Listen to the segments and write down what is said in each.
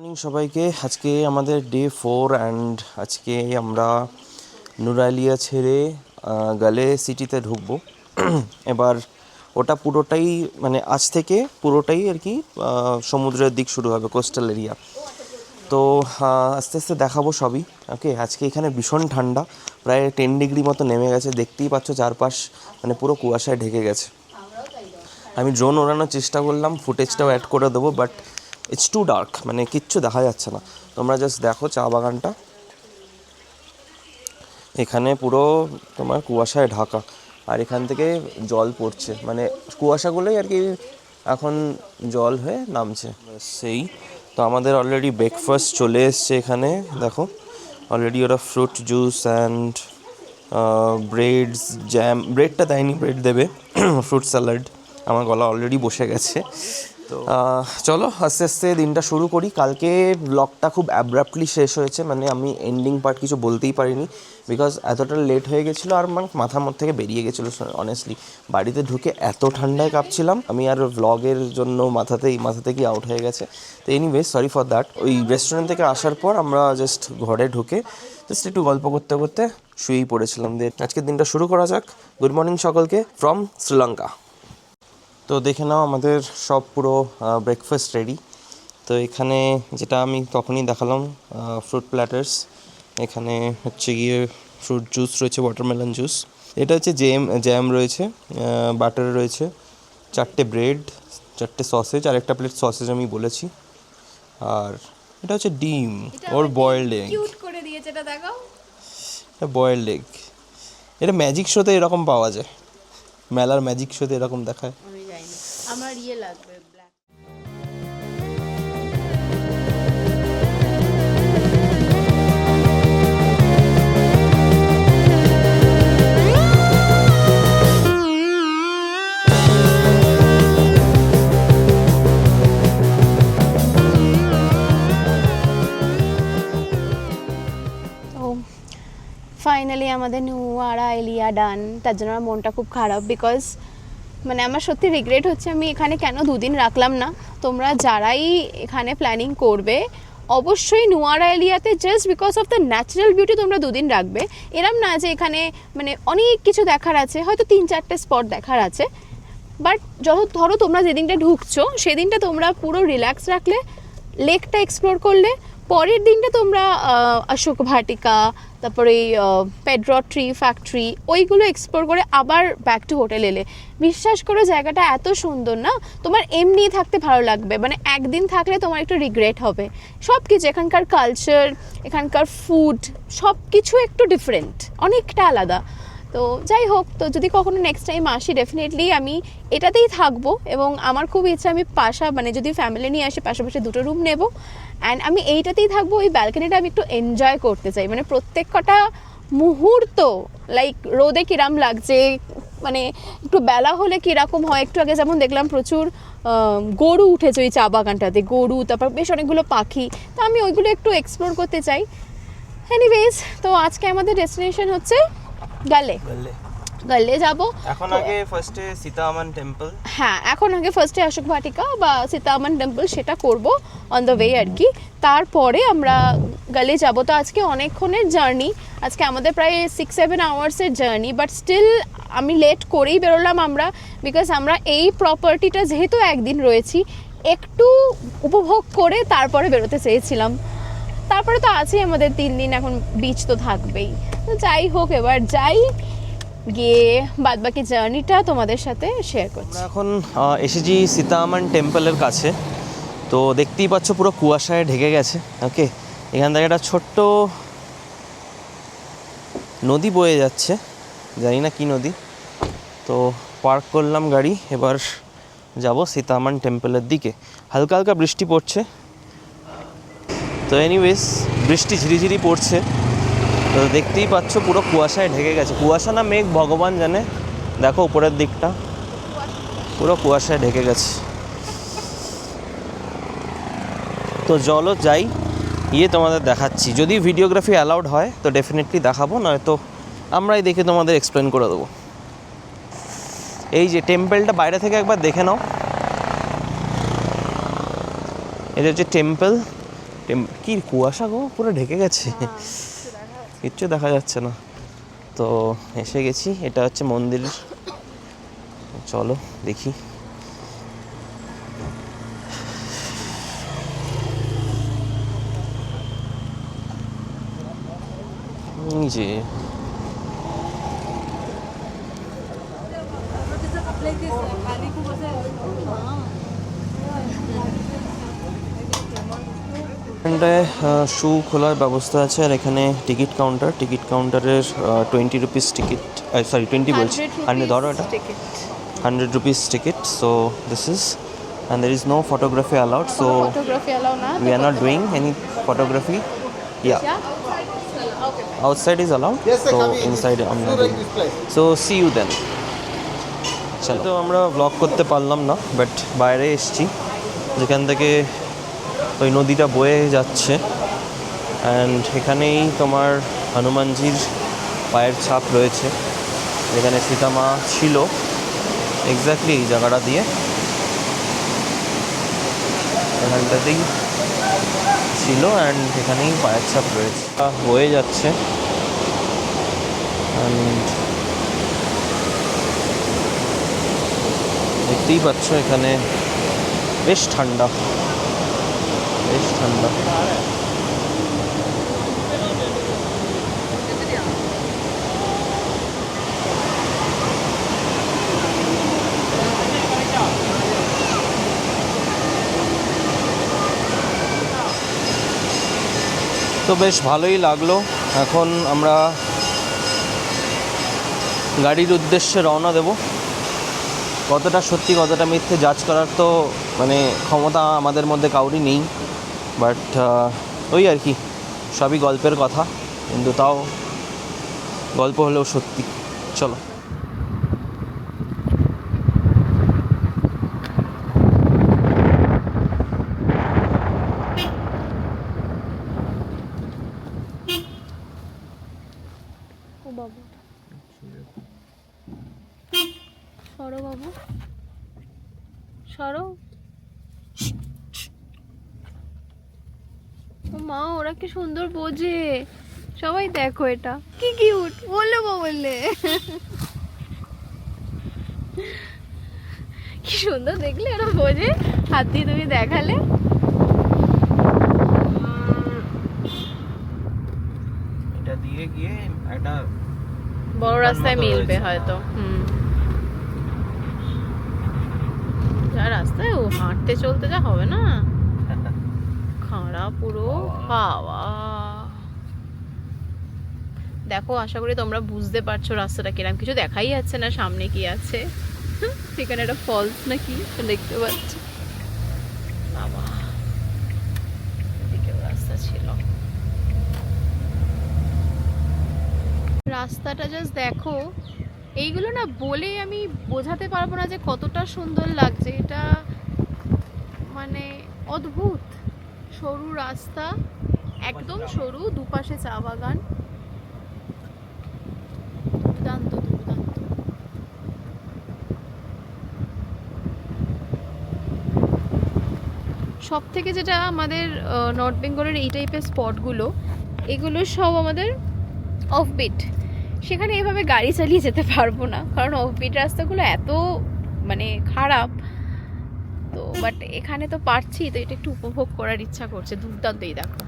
Morning সবাইকে। আজকে আমাদের ডে 4 অ্যান্ড আজকে আমরা নুরালিয়া ছেড়ে গালে সিটিতে ঢুকবো। এবার ওটা পুরোটাই মানে আজ থেকে পুরোটাই আর কি সমুদ্রের দিক শুরু হবে, কোস্টাল এরিয়া। তো আস্তে আস্তে দেখাবো সবই। ওকে, আজকে এখানে ভীষণ ঠান্ডা, প্রায় 10 ডিগ্রি মতো নেমে গেছে। দেখতেই পাচ্ছ চারপাশ মানে পুরো কুয়াশায় ঢেকে গেছে। আমি ড্রোন ওড়ানোর চেষ্টা করলাম, ফুটেজটাও অ্যাড করে দেবো, বাট ইটস টু ডার্ক, মানে কিচ্ছু দেখা যাচ্ছে না। তোমরা জাস্ট দেখো চা বাগানটা, এখানে পুরো তোমার কুয়াশায় ঢাকা, আর এখান থেকে জল পড়ছে, মানে কুয়াশাগুলোই আর কি এখন জল হয়ে নামছে। সেই তো আমাদের অলরেডি ব্রেকফাস্ট চলে এসছে এখানে। দেখো অলরেডি ওরা fruit juice and breads, jam, ব্রেডটা দেয়নি, ব্রেড দেবে, ফ্রুট স্যালাড। আমার গলা অলরেডি বসে গেছে। তো চলো আস্তে আস্তে দিনটা শুরু করি। কালকে ব্লগটা খুব অ্যাব্রাপ্টলি শেষ হয়েছে, মানে আমি এন্ডিং পার্ট কিছু বলতেই পারিনি, বিকজ এতটা লেট হয়ে গেছিলো আর মানে মাথার মধ্যে থেকে বেরিয়ে গেছিলো। অনেস্টলি বাড়িতে ঢুকে এত ঠান্ডায় কাঁপছিলাম আমি, আর ব্লগের জন্য মাথা থেকে আউট হয়ে গেছে। তো এনিওয়ে সরি ফর দ্যাট। ওই রেস্টুরেন্ট থেকে আসার পর আমরা জাস্ট ঘরে ঢুকে জাস্ট একটু গল্প করতে করতে শুয়েই পড়েছিলাম। আজকের দিনটা শুরু করা যাক। গুড মর্নিং সকলকে ফ্রম শ্রীলঙ্কা। তো দেখে নাও আমাদের সব পুরো ব্রেকফাস্ট রেডি। তো এখানে যেটা আমি তখনই দেখালাম, ফ্রুট প্ল্যাটার্স। এখানে হচ্ছে গিয়ে ফ্রুট জুস রয়েছে, ওয়াটারমেলন জুস। এটা হচ্ছে জ্যাম রয়েছে, বাটার রয়েছে, 4টে ব্রেড, 4টে সসেজ, আর একটা প্লেট সসেজ আমি বলেছি। আর এটা হচ্ছে ডিম ওর বয়েলড এগ, কিউট করে দিয়েছে এটা, দেখো এটা বয়েলড এগ। এটা ম্যাজিক শোতে এরকম পাওয়া যায়, মেলার ম্যাজিক শোতে এরকম দেখায়। আমি জানি না, আমার লাগবে ব্ল্যাক। ফাইনালি আমাদের নুয়ারা এলিয়া ডান। তার জন্য আমার মনটা খুব খারাপ, বিকজ মানে আমার সত্যি রিগ্রেট হচ্ছে আমি এখানে কেন দুদিন রাখলাম না। তোমরা যারাই এখানে প্ল্যানিং করবে অবশ্যই নুয়ারা এলিয়াতে just because of the natural beauty তোমরা দুদিন রাখবে। এরম না যে এখানে মানে অনেক কিছু দেখার আছে, হয়তো 3-4টে স্পট দেখার আছে, বাট যত ধরো তোমরা যেদিনটা ঢুকছো সেদিনটা তোমরা পুরো রিল্যাক্স রাখলে, লেকটা এক্সপ্লোর করলে, পরের দিনটা তোমরা অশোক ভাটিকা, তারপরে পেড্র ট্রি ফ্যাক্টরি, ওইগুলো এক্সপ্লোর করে আবার ব্যাক টু হোটেল এলে, বিশ্বাস করো জায়গাটা এত সুন্দর না, তোমার এমনি থাকতে ভালো লাগবে। মানে একদিন থাকলে তোমার একটু রিগ্রেট হবে। সব কিছু এখানকার কালচার, এখানকার ফুড, সব কিছু একটু ডিফারেন্ট, অনেকটা আলাদা। তো যাই হোক, তো যদি কখনো নেক্সট টাইম আসি ডেফিনেটলি আমি এটাতেই থাকবো, এবং আমার খুব ইচ্ছা আমি মানে যদি ফ্যামিলি নিয়ে আসি পাশাপাশি 2টো রুম নেব, অ্যান্ড আমি এইটাতেই থাকবো। ওই ব্যালকনিটা আমি একটু এনজয় করতে চাই, মানে প্রত্যেক কটা মুহূর্ত, লাইক রোদে কিরাম লাগছে, মানে একটু বেলা হলে কীরকম হয়। একটু আগে যেমন দেখলাম প্রচুর গরু উঠেছে ওই চা বাগানটাতে, গরু, তারপর বেশ অনেকগুলো পাখি, তো আমি ওইগুলো একটু এক্সপ্লোর করতে চাই। এনিওয়েজ, তো আজকে আমাদের ডেস্টিনেশন হচ্ছে গালে যাব। এখন আগে ফার্স্টে সীতামান টেম্পল, হ্যাঁ, এখন আগে ফার্স্টে অশোক ভাটিকা বা সীতামান টেম্পল সেটা করব অন দ্য ওয়ে আর কি। তারপরে আমরা গালে যাব। তো আজকে অনেকক্ষণের জার্নি, আজকে আমাদের প্রায় 6-7 আওয়ার্সের জার্নি, বাট স্টিল আমি লেট করেই বেরোলাম আমরা, বিকজ আমরা এই প্রপার্টিটা যেহেতু একদিন রয়েছি একটু উপভোগ করে তারপরে বেরোতে চেয়েছিলাম। তারপরে তো আছেই আমাদের 3 দিন, এখন বিচ তো থাকবেই। তো যাই হোক, এবার যাই, গিয়ে বাদবাকি জার্নিটা তোমাদের সাথে শেয়ার করছি। আমরা এখন এসেছি সীতামান টেম্পলের কাছে। তো দেখতেই পাচ্ছ পুরো কুয়াশায় ঢেকে গেছে। ওকে, এখান থেকে একটা ছোট্ট নদী বয়ে যাচ্ছে, জানি না কি নদী। তো পার্ক করলাম গাড়ি, এবার যাব সীতামান টেম্পলের দিকে। হালকা হালকা বৃষ্টি পড়ছে। তো এনিওয়েজ, বৃষ্টি ঝিরিঝিরি পড়ছে, তো দেখতেই পাচ্ছ পুরো কুয়াশায় ঢেকে গেছে। কুয়াশা না মেঘ ভগবান জানে। দেখো উপরের দিকটা পুরো কুয়াশায় ঢেকে গেছে। তো চলো যাই, গিয়ে তোমাদের দেখাচ্ছি। যদি ভিডিওগ্রাফি অ্যালাউড হয় তো ডেফিনেটলি দেখাবো, নয়তো আমরাই দেখে তোমাদের এক্সপ্লেন করে দেবো। এই যে টেম্পলটা বাইরে থেকে একবার দেখে নাও, এটা হচ্ছে টেম্পল। কি কুয়াশা গো, পুরো ঢেকে গেছে, কিচ্ছু দেখা যাচ্ছে না। তো এসে গেছি, এটা হচ্ছে মন্দির, চলো দেখি। যে এখানটায় শু খোলার ব্যবস্থা আছে, আর এখানে টিকিট কাউন্টারের 20 রুপিস টিকিট, সরি 20 বলছি, 100 ধরো, এটা 100 rupees ticket. So this is, and there is no photography allowed, so photography allow না, we are not doing any photography. Yeah, outside is allowed, so inside I'm not doing. So see you then. চলো, তো আমরা blog করতে পারলাম না, but বাইরে এসেছি যেখান থেকে ওই নদীটা বয়ে যাচ্ছে, অ্যান্ড এখানেই তোমার হনুমানজির পায়ের ছাপ রয়েছে, যেখানে সীতামা ছিল এক্স্যাক্টলি এই জায়গাটা দিয়ে, এখানটাতেই ছিল, অ্যান্ড এখানেই পায়ের ছাপ রয়েছে, বয়ে যাচ্ছে। অ্যান্ড দেখতেই পাচ্ছ এখানে বেশ ঠান্ডা, বেশ ঠান্ডা। তো বেশ ভালোই লাগলো। এখন আমরা গাড়ির উদ্দেশ্যে রওনা দেব। কতটা সত্যি কতটা মিথ্যে জাজ করার তো মানে ক্ষমতা আমাদের মধ্যে কাউরই নেই, বাট ওই আর কি, সবই গল্পের কথা, কিন্তু তাও গল্প হলেও সত্যি। চলো। ও বাবু, সরো বাবু, সরো। ও মা, ওরা কি সুন্দর বোঝে, সবাই দেখো এটা কি কিউট, বললে বললে কি সুন্দর, দেখলে ওরা বোঝে, হাত দিয়ে তুমি দেখালে। এটা দিয়ে গিয়ে একটা বড় রাস্তায় মিলবে হয়তো। যা রাস্তায় ও হাঁটতে চলতে যা হবে না, খাড়া পুরো বাবা। দেখো, আশা করি তোমরা বুঝতে পারছো রাস্তাটা কিরকম, কিছু দেখাই যাচ্ছে না সামনে কি আছে। সেখানে একটা ফলস নাকি দেখতে পাচ্ছি, বাবা এদিকেও রাস্তা ছিল। রাস্তাটা জাস্ট দেখো, এইগুলো না বলেই আমি বোঝাতে পারবো না যে কতটা সুন্দর লাগছে এটা, মানে অদ্ভুত। সরু রাস্তা, একদম সরু, দুপাশে চা বাগান, দুর্দান্ত দুর্দান্ত। সব থেকে যেটা আমাদের নর্থ বেঙ্গলের এই টাইপের স্পটগুলো, এগুলো সব আমাদের অফবিট। সেখানে এভাবে গাড়ি চালিয়ে যেতে পারবো না, কারণ অফবিট রাস্তাগুলো এত মানে খারাপ। তো বাট এখানে তো পারছি, তো এটা একটু উপভোগ করার ইচ্ছা করছে। দুর্দান্তই দেখো,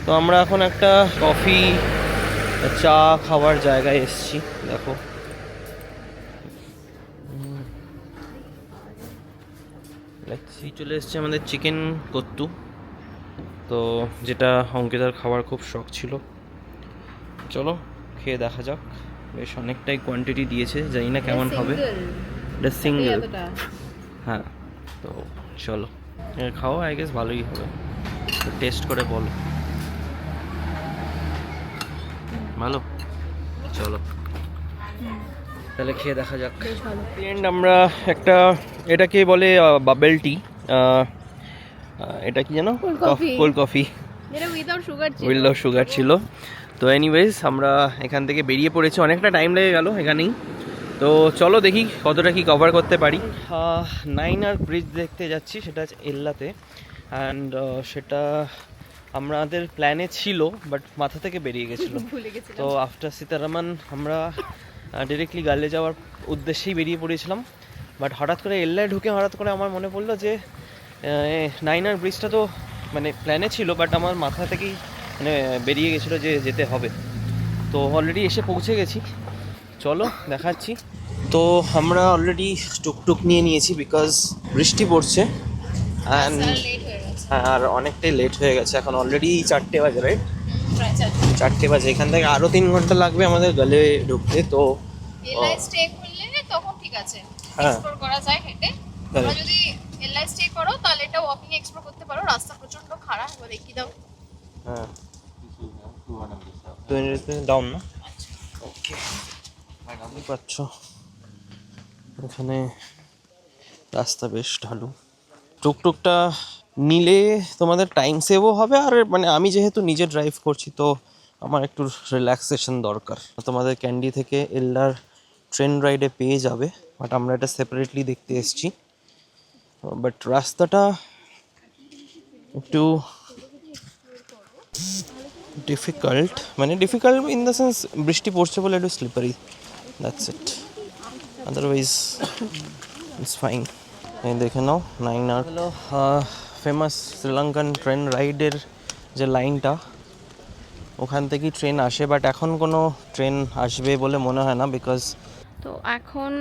তো আমরা এখন একটা কফি চা খাওয়ার জায়গায় এসেছি। দেখো চলে এসছে আমাদের চিকেন কত্তু, তো যেটা অঙ্কিতার খাওয়ার খুব শখ ছিল। চলো খেয়ে দেখা যাক, বেশ অনেকটাই কোয়ান্টিটি দিয়েছে, জানি না কেমন হবে। এটা সিঙ্গেল, হ্যাঁ। তো চলো খাও, আই গেস ভালোই হবে। টেস্ট করে বলো ভালো। চলো, তাহলে খেয়ে দেখা যাক। বেশ ভালো। এন্ড আমরা একটা, এটাকে বলে বাবেল টি, এটা কি জানো, Cold coffee। কোল্ড কফি যেটা উইদাউট সুগার ছিল। উইদাউট সুগার ছিল। তো এনিওয়েজ আমরা এখান থেকে বেরিয়ে পড়েছি, অনেকটা টাইম লেগে গেল এখানেই। তো চলো দেখি কতটা কি কভার করতে পারি। নাইনার ব্রিজ দেখতে যাচ্ছি, সেটা হচ্ছে এল্লাতে। অ্যান্ড সেটা আমাদের প্ল্যানে ছিল, বাট মাথা থেকে বেরিয়ে গেছিলো। ভুলে গেছিলাম। তো আফটার সীতারামন আমরা ডিরেক্টলি গালে যাওয়ার উদ্দেশ্যেই বেরিয়ে পড়েছিলাম। বাট হঠাৎ করে এল্লায় ঢুকে হঠাৎ করে আমার মনে পড়লো যে নাইনার ব্রিজটা তো মানে প্ল্যানে ছিল, বাট আমার মাথা থেকেই মানে বেরিয়ে গেছিলো যে যেতে হবে। তো অলরেডি এসে পৌঁছে গেছি, চলো দেখাচ্ছি। তো আমরা অলরেডি টুকটুক নিয়ে নিয়েছি বিকজ বৃষ্টি পড়ছে অ্যান্ড লেট হয়ে গেছে। আর অনেকটাই লেট হয়ে গেছে। এখন অলরেডি 4টে বাজে, রাইট? প্রায় 4 4টে বাজে। এখান থেকে আরও 3 ঘন্টা লাগবে আমাদের গালে ঢুকতে। তো এলআই স্টে করলে তখন ঠিক আছে, হ্যাঁ। এক্সপ্লোর করা যায় হেঁটে। তোমরা যদি এলআই স্টে করো তাহলে এটা ওয়াকিং এক্সপ্লোর করতে পারো। রাস্তা প্রচন্ড খারাপ, এবার দেখিয়ে দাও। হ্যাঁ, 200 ডাউন না? ওকে, পাচ্ছ এখানে রাস্তা বেশ ঢালু। টুকটুকটা নিলে তোমাদের টাইম সেভও হবে, আর মানে আমি যেহেতু নিজে ড্রাইভ করছি তো আমার একটু রিল্যাক্সেশন দরকার। তোমাদের ক্যান্ডি থেকে এল্লার ট্রেন রাইডে পেয়ে যাবে, বাট আমরা এটা সেপারেটলি দেখতে এসেছি। বাট রাস্তাটা একটু ডিফিকাল্ট, মানে ডিফিকাল্ট ইন দ্য সেন্স বৃষ্টি পড়ছে বলে একটু slippery, that's it. Otherwise it's fine. এই দেখে নাও নাইনার হলো ফেমাস শ্রীলঙ্কান ট্রেন রাইডের যে লাইনটা, ওখান থেকেই ট্রেন আসে, বাট এখন কোনো ট্রেন আসবে বলে মনে হয় না বিকজ তো এখন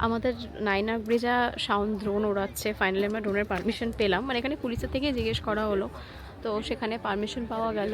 আমাদের নাইনার ব্রিজা সাউন্ড ড্রোন ওড়াচ্ছে। ফাইনালি আমরা ড্রোনের পারমিশন পেলাম, মানে এখানে পুলিশের থেকে জিজ্ঞেস করা হলো, তো সেখানে পারমিশন পাওয়া গেল।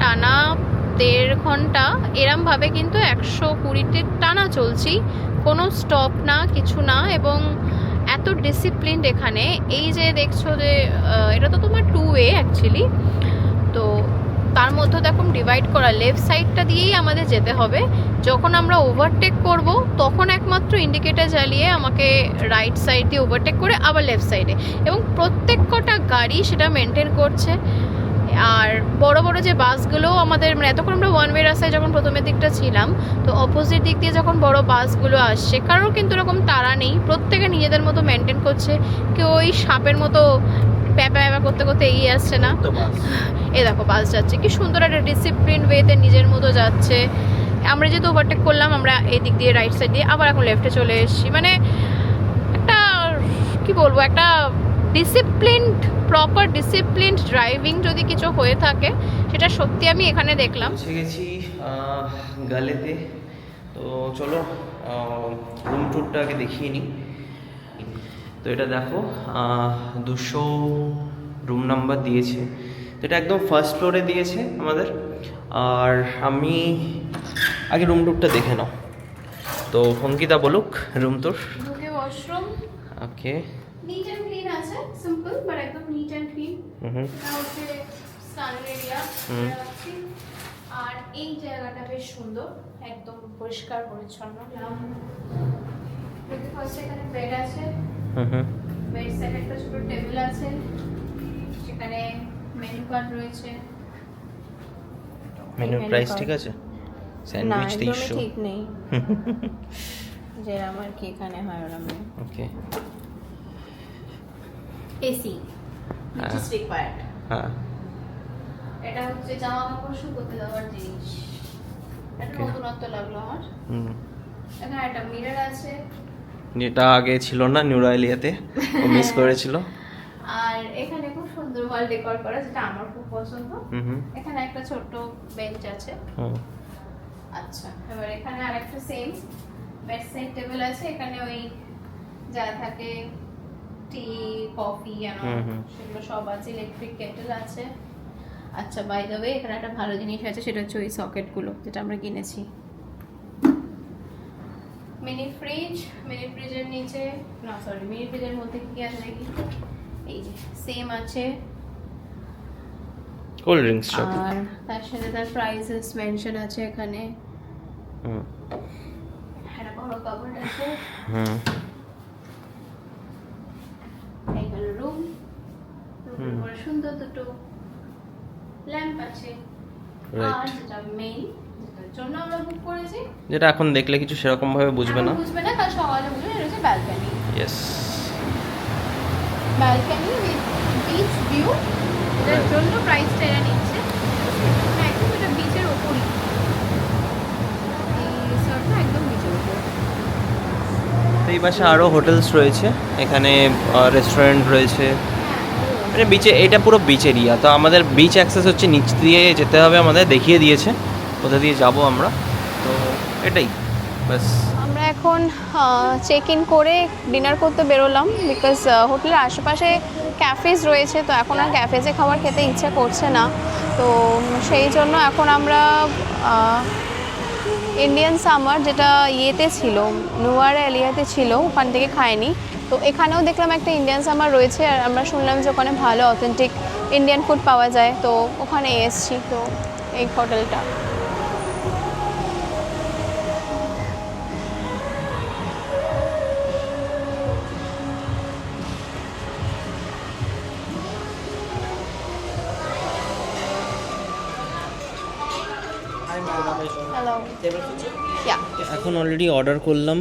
টানা 1.5 ঘন্টা এরমভাবে কিন্তু 120-তে টানা চলছি, কোনো স্টপ না, কিছু না। এবং এত ডিসিপ্লিনড এখানে। এই যে দেখছো যে এটা তো তোমার 2 ওয়ে অ্যাকচুয়ালি, তো তার মধ্যে দেখুন ডিভাইড করা, লেফট সাইডটা দিয়েই আমাদের যেতে হবে। যখন আমরা ওভারটেক করব তখন একমাত্র ইন্ডিকেটর জ্বালিয়ে আমাকে রাইট সাইড দিয়ে ওভারটেক করে আবার লেফট সাইডে, এবং প্রত্যেক কটা গাড়ি সেটা মেনটেন করছে। আর বড় বড় যে বাসগুলো আমাদের, মানে এতক্ষণ আমরা ওয়ান ওয়ে রাস্তায় যখন প্রথমের দিকটা ছিলাম, তো অপোজিট দিক দিয়ে যখন বড় বাসগুলো আসছে, কারোর কিন্তু এরকম তাড়া নেই, প্রত্যেকে নিজেদের মতো মেনটেন করছে। কেউ ওই সাপের মতো প্যাপা প্যাপা করতে করতে এগিয়ে আসছে না। এই দেখো বাস যাচ্ছে, কি সুন্দর একটা ডিসিপ্লিন ওয়েতে নিজের মতো যাচ্ছে। আমরা যেহেতু ওভারটেক করলাম, আমরা এই দিক দিয়ে রাইট সাইড দিয়ে আবার এখন লেফটে চলে এসেছি। মানে একটা কি বলবো, একটা ডিসিপ্লিনড, প্রপার ডিসিপ্লিনড ড্রাইভিং যদি কিছু হয়ে থাকে সেটা সত্যি আমি এখানে দেখলাম। পৌঁছে গেছি গালেতে। তো চলো রুম ট্যুরটা আগে দেখিয়ে নিই। তো এটা দেখো 200 রুম নাম্বার দিয়েছে, তো এটা একদম ফার্স্ট ফ্লোরে দিয়েছে আমাদের। আর আমি আগে রুম ট্যুরটা দেখে নাও। তো অঙ্কিতা বলুক রুম ট্যুর। ঢুকে washroom, okay, neat and clean আছে, সিম্পল বাট একদম নিট এন্ড ক্লিন। এটা হচ্ছে স্নানের এরিয়া। আর এই জায়গাটা বেশ সুন্দর। একদম পরিষ্কার পরিচ্ছন্ন। এখানে বেড আছে, বেড সাইড একটা ছোট টেবিল আছে, সেখানে মেনু কার্ড রয়েছে। মেনু প্রাইস ঠিক আছে? না, স্যান্ডউইচ একদমই 300। ঠিক নেই। যে আমার কি এখানে হয় ওরকম নেই। Okay. AC which is required। হ্যাঁ। এটা হচ্ছে জামা কাপড় শুকোতে দেওয়ার জিনিস। এটা Okay. নতুনত্ব লাগলো আমার। এখানে একটা মিরর আছে, যেটা আগে ছিল না নিউ রাইলিয়াতে, ও মিস করেছিল। আর এখানে খুব সুন্দর ওয়াল ডেকোর করা, যেটা আমার খুব পছন্দ। হুম। এখানে একটা ছোট্ট বেঞ্চ আছে। আচ্ছা, এবার এখানে আরেকটা সেম বেড সাইড টেবিল আছে। এখানে ওই যা থাকে টি, কফি সেগুলো সব আছে। ইলেকট্রিক কেটেল আছে। আচ্ছা, বাই দ্য ওয়ে এখানে একটা ভালো জিনিস আছে, সেটা হচ্ছে ওই সকেটগুলো যেটা আমরা কিনেছি। মিনি ফ্রিজ, মিনি ফ্রিজের নিচে না সরি মিনি ফ্রিজের মধ্যে কি আছে দেখি, এই যে সেম আছে। কোল্ড ড্রিঙ্কস সব। আর তার সাথে তার প্রাইসেস মেনশন আছে এখানে। একটা বড় কাপড় আছে। এই হলো রুম। রুমের উপরে সুন্দর দুটো ল্যাম্প আছে। আর যেটা মেইন, যেটার জন্য আমরা বুক করেছি, যেটা এখন দেখলে কিছু সেরকম ভাবে বুঝবে না। বুঝবে না, কাল সকালে বুঝবে। এটা হচ্ছে balcony. Yes. Balcony with beach view, এটার জন্য প্রাইসটা এরা নিচ্ছে। একদম এটা বিচের ওপরই, এই রিসর্টটা একদম বিচের ওপর। এই পাশে আরও হোটেলস রয়েছে, এখানে রেস্টুরেন্ট রয়েছে, মানে বিচে, এটা পুরো বিচ এরিয়া। তো আমাদের বিচ অ্যাক্সেস হচ্ছে নিচ দিয়ে যেতে হবে, আমাদের দেখিয়ে দিয়েছে কোথা দিয়ে যাব আমরা। তো এটাই ব্যাস। আমরা এখন চেক ইন করে ডিনার করতে বেরোলাম, বিকজ হোটেলের আশেপাশে ক্যাফেজ রয়েছে। তো এখন আর ক্যাফেজে খাবার খেতে ইচ্ছে করছে না। তো সেই জন্য এখন আমরা ইন্ডিয়ান সামার, যেটা ইয়েতে ছিল, নুয়ারা এলিয়াতে ছিল, ওখান থেকে খাইনি। তো এখানেও দেখলাম একটা ইন্ডিয়ান সামার রয়েছে, আর আমরা শুনলাম যে ওখানে ভালো অথেন্টিক ইন্ডিয়ান ফুড পাওয়া যায়। তো ওখানে এসছি, তো এই হোটেলটা। হ্যালো, ইয়া। এখন অলরেডি অর্ডার করলাম।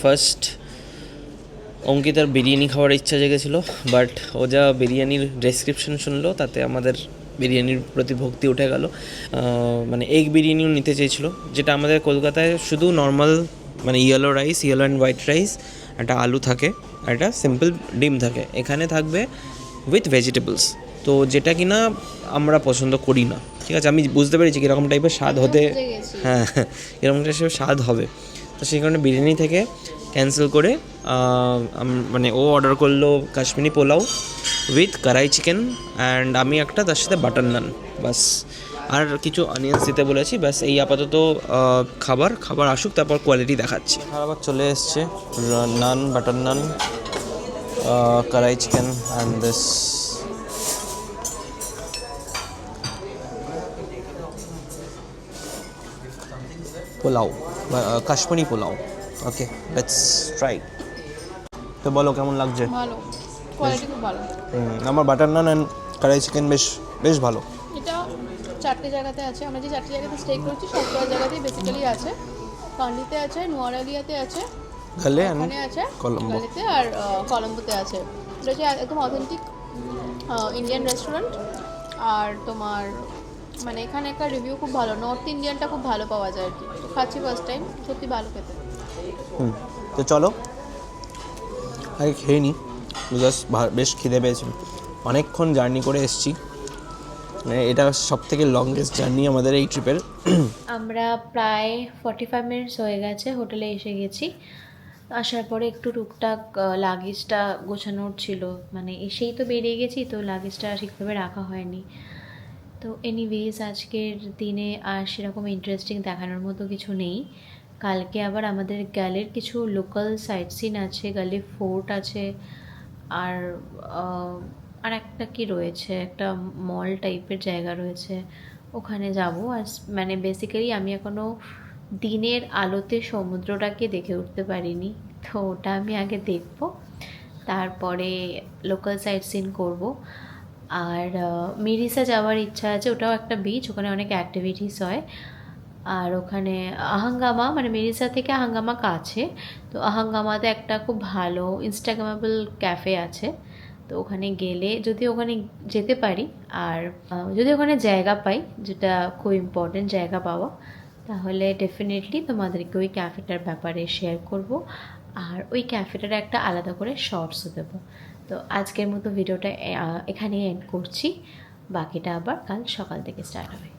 ফার্স্ট অঙ্কিতার বিরিয়ানি খাওয়ার ইচ্ছা জেগেছিল, বাট ও যা বিরিয়ানির ডেসক্রিপশন শুনলো তাতে আমাদের বিরিয়ানির প্রতি ভক্তি উঠে গেল। মানে এগ বিরিয়ানিও নিতে চেয়েছিল, যেটা আমাদের কলকাতায় শুধু নর্মাল মানে yellow rice, yellow and white rice, একটা আলু থাকে আর একটা সিম্পল ডিম থাকে। এখানে থাকবে উইথ ভেজিটেবলস, তো যেটা কিনা আমরা পছন্দ করি না। ঠিক আছে, আমি বুঝতে পেরেছি কীরকম টাইপের স্বাদ হতে, হ্যাঁ এরকম টাইপের স্বাদ হবে। তো সেই কারণে বিরিয়ানি থেকে ক্যান্সেল করে মানে ও অর্ডার করলো কাশ্মীরি পোলাও উইথ কড়াই চিকেন, অ্যান্ড আমি একটা তার সাথে বাটার নান, বাস। আর কিছু অনিয়ন্স দিতে বলেছি, ব্যাস। এই আপাতত খাবার আসুক, তারপর কোয়ালিটি দেখাচ্ছি। আবার চলে এসছে নান, বাটার নান, কড়াই chicken and this pulao, Kashmiri pulao. Okay, let's try. তো বলো কেমন লাগছে? ভালো, কোয়ালিটি খুব ভালো। আমার বাটার নান অ্যান্ড কড়াই চিকেন বেশ ভালো। এটা 4টে জায়গাতে আছে। আমরা যে 4টে জায়গাতে স্টে করছি সবকটা জায়গাতেই বেসিক্যালি আছে। কান্ডিতে আছে, নুয়ারালিয়াতে আছে, গালে এখানে আছে কলম্বো। গালেতে, আর কলম্বোতে আছে। এটা হচ্ছে একদম অথেন্টিক ইন্ডিয়ান রেস্টুরেন্ট। আর তোমার মানে এখানে একটা রিভিউ খুব ভালো, নর্থ ইন্ডিয়ানটা খুব ভালো পাওয়া যায় আর কি। তো খাচ্ছি ফার্স্ট টাইম, সত্যি ভালো খেতে। তো চলো আগে খেয়ে নিই, জাস্ট বেশ খিদে পেয়েছি। অনেকক্ষণ জার্নি করে এসেছি, মানে এটা সব থেকে লংগেস্ট জার্নি আমাদের এই ট্রিপের। আমরা প্রায় 45 মিনিটস হয়ে গেছে হোটেলে এসে গেছি। আসার পরে একটু টুকটাক লাগেজটা গোছানোর ছিল, মানে এসেই তো বেরিয়ে গেছি, তো লাগেজটা ঠিকভাবে রাখা হয়নি। তো এনিওয়েজ আজকের দিনে আর সেরকম ইন্টারেস্টিং দেখানোর মতো কিছু নেই। কালকে আবার আমাদের গ্যালের কিছু লোকাল সাইট সিন আছে, গ্যালে ফোর্ট আছে, আর একটা কি রয়েছে, একটা মল টাইপের জায়গা রয়েছে, ওখানে যাব। আর মানে বেসিক্যালি আমি এখনও দিনের আলোতে সমুদ্রটাকে দেখে উঠতে পারিনি, তো ওটা আমি আগে দেখব, তারপরে লোকাল সাইট সিন করব। আর মিরিসা যাওয়ার ইচ্ছা আছে, ওটাও একটা বিচ, ওখানে অনেক অ্যাক্টিভিটিস হয়। আর ওখানে আহাঙ্গামা, মানে মিরিসা থেকে আহাঙ্গামা কাছে, তো আহাঙ্গামাতে একটা খুব ভালো ইনস্টাগ্রামেবল ক্যাফে আছে, তো ওখানে গেলে যদি ওখানে যেতে পারি, আর যদি ওখানে জায়গা পাই, যেটা খুব ইম্পর্টেন্ট জায়গা পাওয়া, তাহলে ডেফিনেটলি তোমাদেরকে ওই ক্যাফেটার ব্যাপারে শেয়ার করব, আর ওই ক্যাফেটার একটা আলাদা করে শর্টসও দেবো। তো আজকের মতো ভিডিওটা এখানেই এন্ড করছি, বাকিটা আবার কাল সকাল থেকে স্টার্ট হবে।